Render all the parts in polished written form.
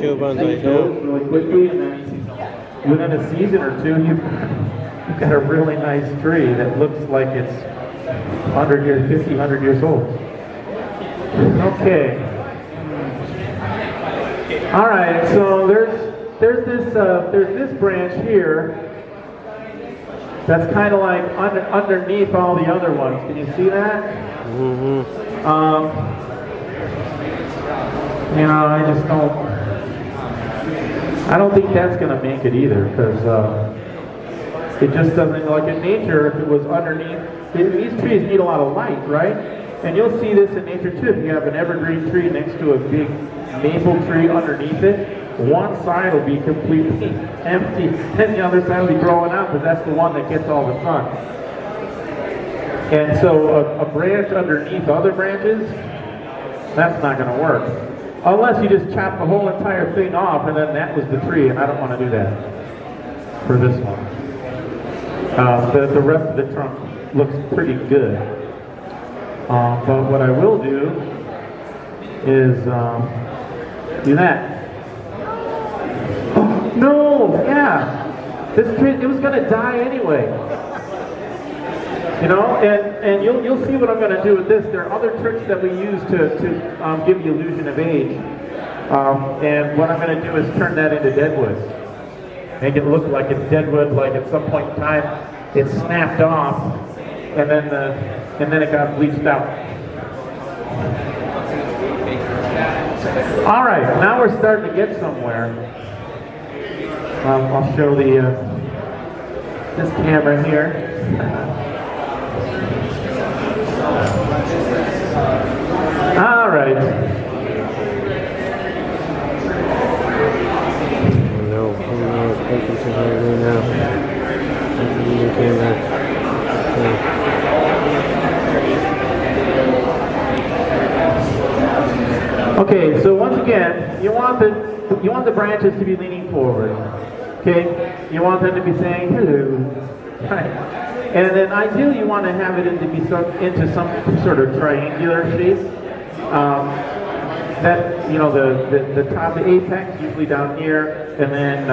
Two buns right those now. really quickly, and then within a season or two, you've got a really nice tree that looks like it's 100 years, 50, 100 years old. Okay. All right. So there's this branch here that's kind of like underneath all the other ones. Can you see that? Mm-hmm. You know, I don't think that's going to make it either, because it just doesn't, like in nature, if it was underneath, these trees need a lot of light, right? And you'll see this in nature too. If you have an evergreen tree next to a big maple tree underneath it, one side will be completely empty, and the other side will be growing out, because that's the one that gets all the sun. And so a branch underneath other branches, that's not going to work. Unless you just chop the whole entire thing off, and then that was the tree, and I don't want to do that for this one. The rest of the trunk looks pretty good. But what I will do is do that. Oh, no, yeah. This tree, it was going to die anyway. You know, and you'll see what I'm going to do with this. There are other tricks that we use to give the illusion of age. And what I'm going to do is turn that into deadwood. Make it look like it's deadwood, like at some point in time it snapped off, and then it got bleached out. All right, now we're starting to get somewhere. I'll show this camera here. All right. No, I'm speaking to her right now. You came back. Okay, so once again, you want the branches to be leaning forward. Okay, you want them to be saying hello. Right. And then ideally you want to have it into some sort of triangular shape. That, you know, the top, the apex, usually down here, and then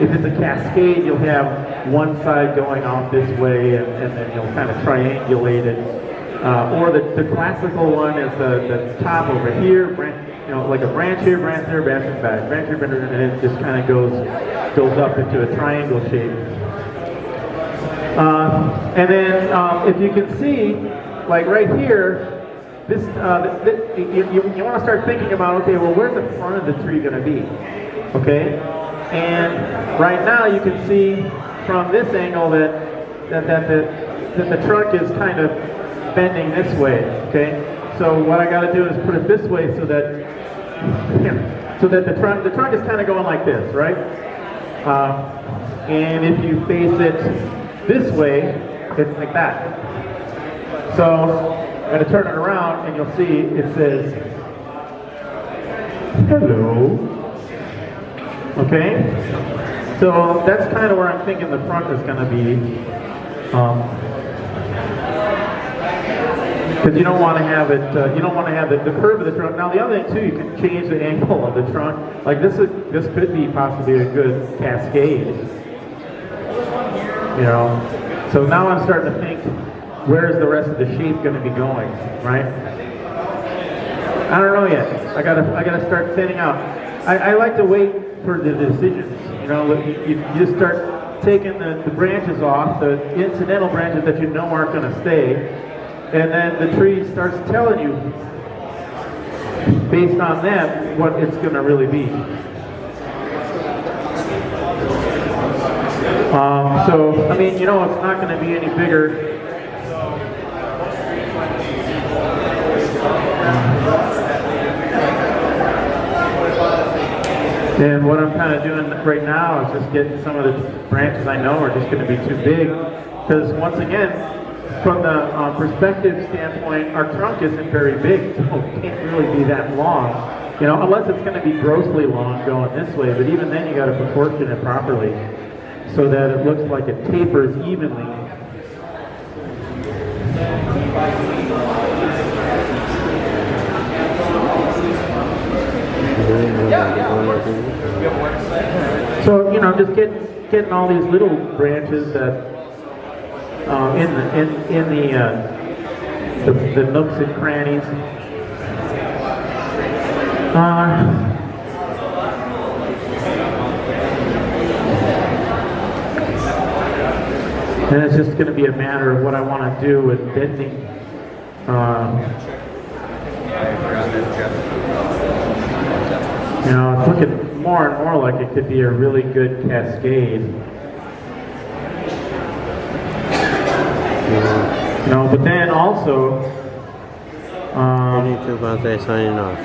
if it's a cascade, you'll have one side going off this way, and then you'll kind of triangulate it. Or the classical one is the top over here, you know, like a branch here, branch there, branch back, branch here, branch, and it just kind of goes up into a triangle shape. And then if you can see, like right here, this you want to start thinking about, okay, well, where's the front of the tree going to be? Okay, and right now you can see from this angle that the trunk is kind of bending this way. Okay, so what I got to do is put it this way so that the trunk is kind of going like this, right? And if you face it this way, it's like that. So I'm going to turn it around, and you'll see it says hello. Okay, so that's kind of where I'm thinking the front is going to be, because you don't want to have it. You don't want to have the curve of the trunk. Now the other thing too, you can change the angle of the trunk. Like this could be possibly a good cascade. You know, so now I'm starting to think, where's the rest of the shape going to be going, right? I don't know yet. I gotta start thinning out. I like to wait for the decisions. You know, you just start taking the branches off, the incidental branches that you know aren't going to stay, and then the tree starts telling you, based on them, what it's going to really be. So, I mean, you know, it's not going to be any bigger. And what I'm kind of doing right now is just getting some of the branches I know are just going to be too big. Because once again, from the perspective standpoint, our trunk isn't very big, so it can't really be that long. You know, unless it's going to be grossly long going this way. But even then, you got to proportion it properly so that it looks like it tapers evenly. Yeah. So just getting all these little branches that in the nooks and crannies. And it's just going to be a matter of what I want to do with bending. It's looking more and more like it could be a really good cascade. But then also, Ready to signing off.